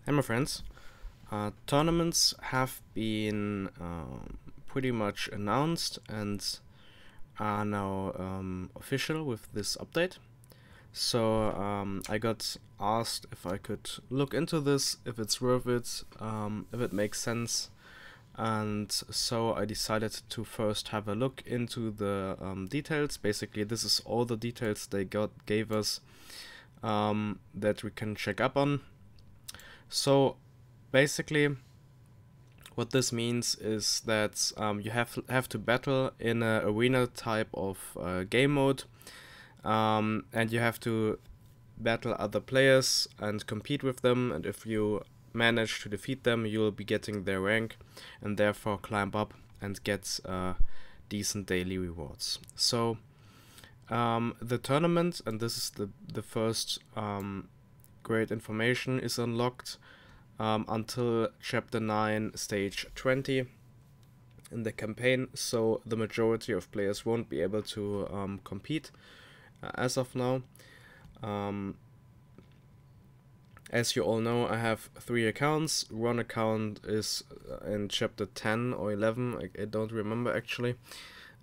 Hey my friends, tournaments have been pretty much announced and are now official with this update. So I got asked if I could look into this, if it's worth it, if it makes sense, and so I decided to first have a look into the details. Basically, this is all the details they gave us that we can check up on. So basically, what this means is that you have to battle in an arena type of game mode, and you have to battle other players and compete with them. And if you manage to defeat them, you'll be getting their rank, and therefore climb up and get decent daily rewards. So the tournament, and this is the first great information, is unlocked until Chapter 9, Stage 20 in the campaign, so the majority of players won't be able to compete as of now. As you all know, I have 3 accounts. One account is in Chapter 10 or 11, I don't remember actually.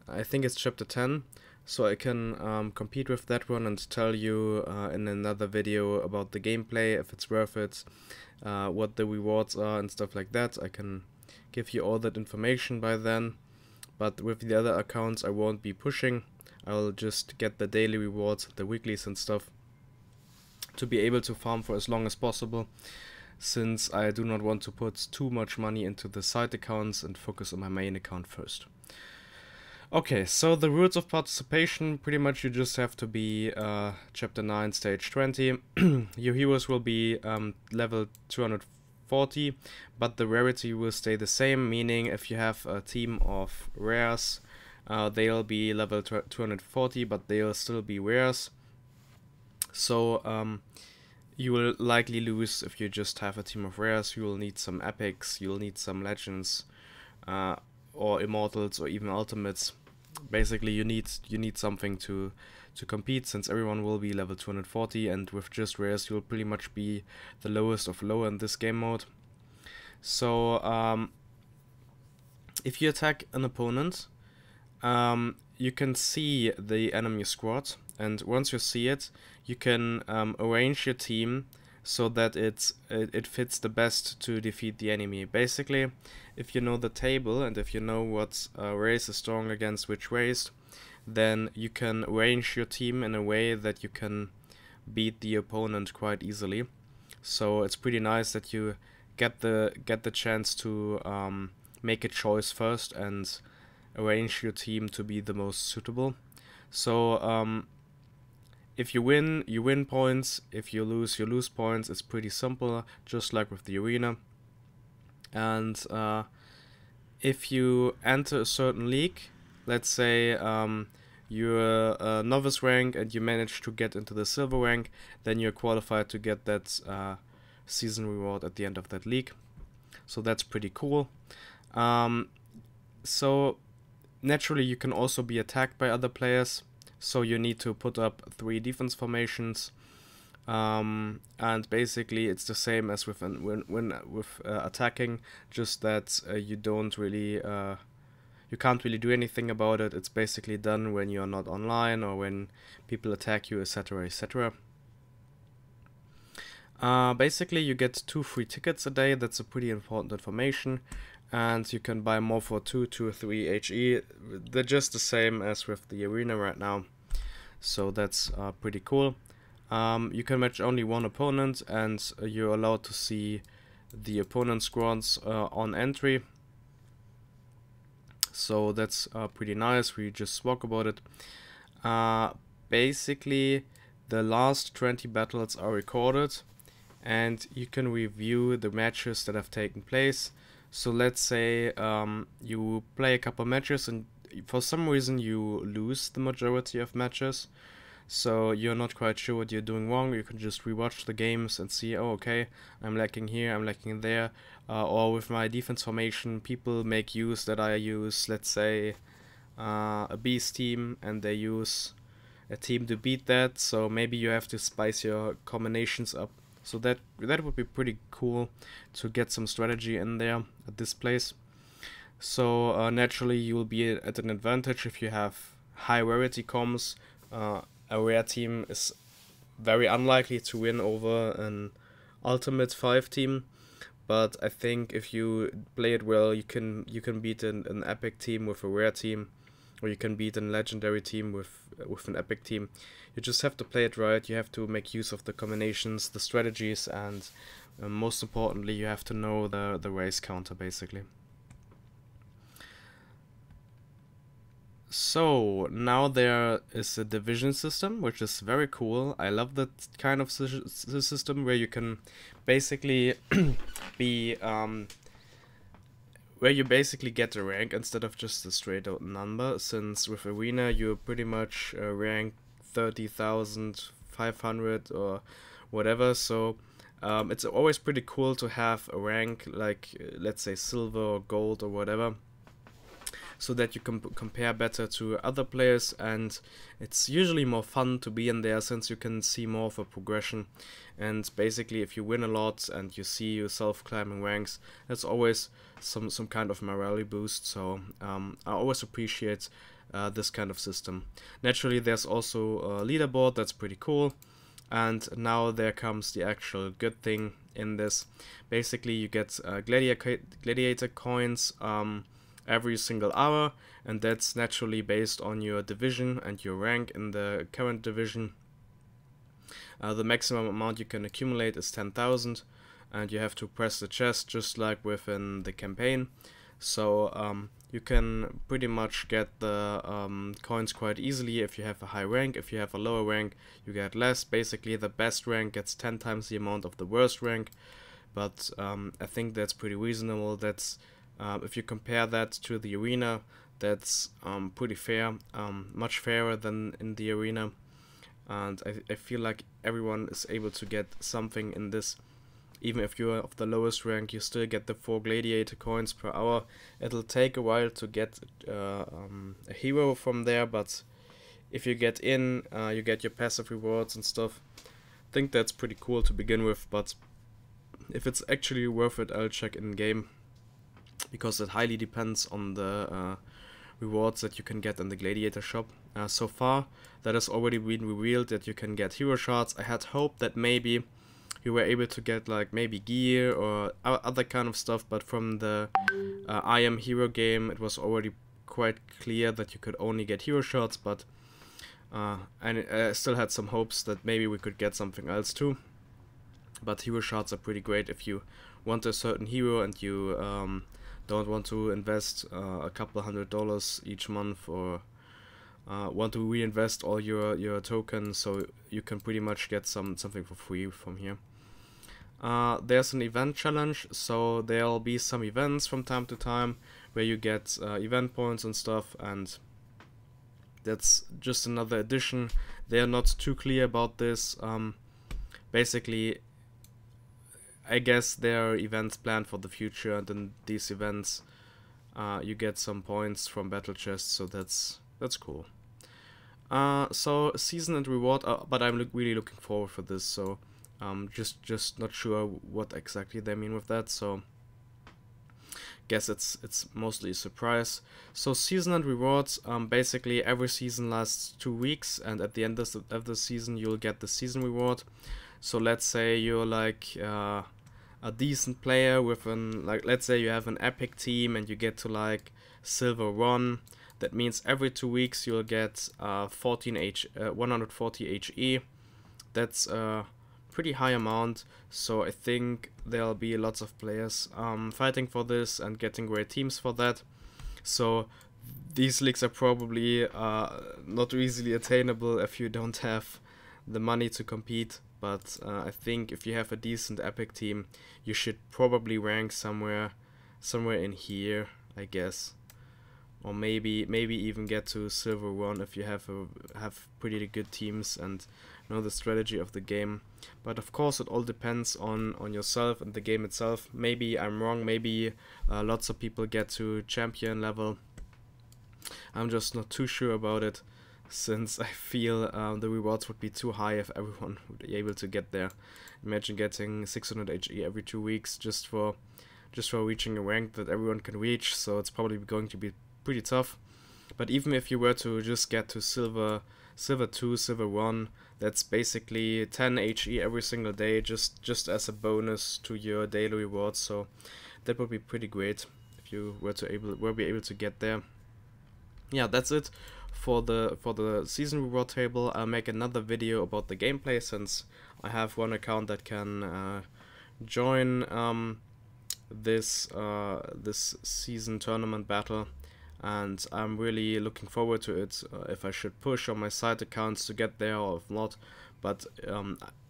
I think it's Chapter 10, so I can compete with that one and tell you in another video about the gameplay, if it's worth it, what the rewards are and stuff like that. I can give you all that information by then, but with the other accounts I won't be pushing. I'll just get the daily rewards, the weeklies and stuff, to be able to farm for as long as possible, since I do not want to put too much money into the side accounts and focus on my main account first. Okay, so the rules of participation, pretty much you just have to be Chapter 9, Stage 20. Your heroes will be level 240, but the rarity will stay the same, meaning if you have a team of rares, they'll be level 240, but they'll still be rares. So you will likely lose if you just have a team of rares. You will need some epics, you'll need some legends, or immortals, or even ultimates. Basically, you need something to compete, since everyone will be level 240, and with just rares you'll pretty much be the lowest of low in this game mode. So if you attack an opponent, you can see the enemy squad, and once you see it, you can arrange your team so that it fits the best to defeat the enemy. Basically, if you know the table and if you know what race is strong against which race, then you can arrange your team in a way that you can beat the opponent quite easily. So it's pretty nice that you get the chance to make a choice first and arrange your team to be the most suitable. So if you win, you win points. If you lose points. It's pretty simple, just like with the arena. And if you enter a certain league, let's say you're a novice rank and you manage to get into the silver rank, then you're qualified to get that season reward at the end of that league. So that's pretty cool. So naturally you can also be attacked by other players. So you need to put up 3 defense formations, and basically it's the same as with attacking, just that you don't really you can't really do anything about it. It's basically done when you're not online or when people attack you, etc., etc. Basically you get 2 free tickets a day. That's a pretty important information, and you can buy more for 2 or 3 HE. They're just the same as with the arena right now, so that's pretty cool. You can match only 1 opponent, and you're allowed to see the opponent's squads on entry. So that's pretty nice. We just spoke about it. Basically, the last 20 battles are recorded, and you can review the matches that have taken place. So let's say you play a couple matches and for some reason you lose the majority of matches, so you're not quite sure what you're doing wrong. You can just rewatch the games and see, oh okay, I'm lacking here, I'm lacking there, or with my defense formation, people make use that I use, let's say a beast team, and they use a team to beat that, so maybe you have to spice your combinations up So that would be pretty cool to get some strategy in there at this place. So naturally you will be at an advantage if you have high rarity comms. A rare team is very unlikely to win over an ultimate 5 team, but I think if you play it well, you can beat an epic team with a rare team, or you can beat a legendary team with an epic team. You just have to play it right. You have to make use of the combinations, the strategies, and most importantly, you have to know the race counter basically. So now there is a division system, which is very cool. I love that kind of system where you can basically be where you basically get a rank instead of just a straight out number, since with Arena you're pretty much rank 30,500 or whatever. So it's always pretty cool to have a rank like let's say silver or gold or whatever, so that you can compare better to other players, and it's usually more fun to be in there since you can see more of a progression. And basically if you win a lot and you see yourself climbing ranks, that's always some kind of morale boost. So I always appreciate this kind of system. Naturally there's also a leaderboard, that's pretty cool. And now there comes the actual good thing in this. Basically you get Gladiator Coins every single hour, and that's naturally based on your division and your rank in the current division. The maximum amount you can accumulate is 10,000, and you have to press the chest just like within the campaign. So you can pretty much get the coins quite easily if you have a high rank. If you have a lower rank, you get less. Basically the best rank gets 10 times the amount of the worst rank, but I think that's pretty reasonable. That's if you compare that to the arena, that's pretty fair, much fairer than in the arena, and I feel like everyone is able to get something in this. Even if you're of the lowest rank, you still get the 4 Gladiator Coins per hour. It'll take a while to get a hero from there, but if you get in, you get your passive rewards and stuff. I think that's pretty cool to begin with, but if it's actually worth it, I'll check in game, because it highly depends on the rewards that you can get in the Gladiator shop. So far, that has already been revealed that you can get hero shards. I had hoped that maybe you were able to get like maybe gear or other kind of stuff, but from the I Am Hero game, it was already quite clear that you could only get hero shards, but and I still had some hopes that maybe we could get something else too. But hero shards are pretty great if you want a certain hero and you don't want to invest a couple $100 each month, or want to reinvest all your tokens, so you can pretty much get something for free from here. There's an event challenge, so there'll be some events from time to time where you get event points and stuff, and that's just another addition. They're not too clear about this. Basically, I guess there are events planned for the future, and in these events you get some points from battle chests, so that's cool. So season and reward, but I'm really looking forward for this. So just not sure what exactly they mean with that. So guess it's mostly a surprise. So season and rewards, basically every season lasts 2 weeks, and at the end of the season you'll get the season reward. So let's say you're like a decent player with let's say you have an epic team and you get to like silver 1. That means every 2 weeks you'll get 140 HE. That's a pretty high amount, so I think there'll be lots of players fighting for this and getting great teams for that. So these leagues are probably not easily attainable if you don't have the money to compete, but I think if you have a decent epic team, you should probably rank somewhere in here, I guess. Or maybe even get to silver 1 if you have pretty good teams and know the strategy of the game. But of course it all depends on yourself and the game itself. Maybe I'm wrong, maybe lots of people get to champion level. I'm just not too sure about it. since I feel the rewards would be too high if everyone would be able to get there. Imagine getting 600 HE every 2 weeks just for reaching a rank that everyone can reach, so it's probably going to be pretty tough. But even if you were to just get to silver 2, silver 1, that's basically 10 HE every single day, just as a bonus to your daily rewards. So that would be pretty great if you were be able to get there. Yeah, that's it for the season reward table. I'll make another video about the gameplay, since I have one account that can join this season tournament battle, and I'm really looking forward to it. If I should push on my side accounts to get there or if not, but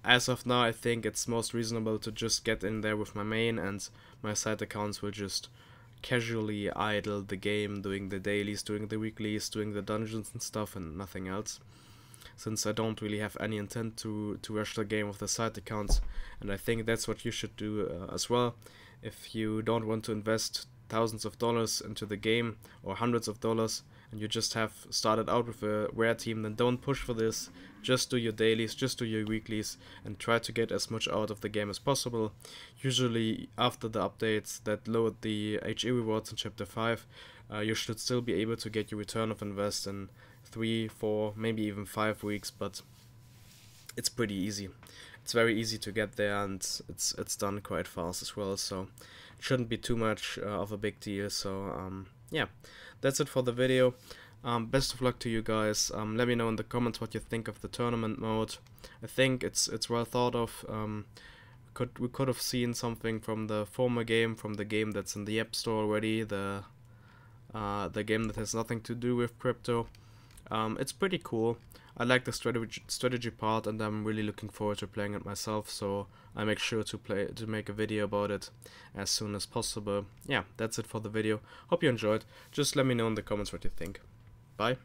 as of now I think it's most reasonable to just get in there with my main, and my side accounts will just casually idle the game, doing the dailies, doing the weeklies, doing the dungeons and stuff, and nothing else, since I don't really have any intent to rush the game with the side accounts. And I think that's what you should do as well. If you don't want to invest thousands of dollars into the game, or hundreds of dollars, and you just have started out with a rare team, then don't push for this. Just do your dailies, just do your weeklies, and try to get as much out of the game as possible. Usually after the updates that lowered the HE rewards in Chapter 5, you should still be able to get your return of invest in 3, 4, maybe even 5 weeks, but it's pretty easy. It's very easy to get there, and it's done quite fast as well, so it shouldn't be too much of a big deal. So yeah, that's it for the video. Best of luck to you guys. Let me know in the comments what you think of the tournament mode. I think it's well thought of. We could have seen something from the former game, from the game that's in the App Store already, the game that has nothing to do with crypto. It's pretty cool. I like the strategy part, and I'm really looking forward to playing it myself, so I make sure to make a video about it as soon as possible. Yeah, that's it for the video. Hope you enjoyed. Just let me know in the comments what you think. Bye.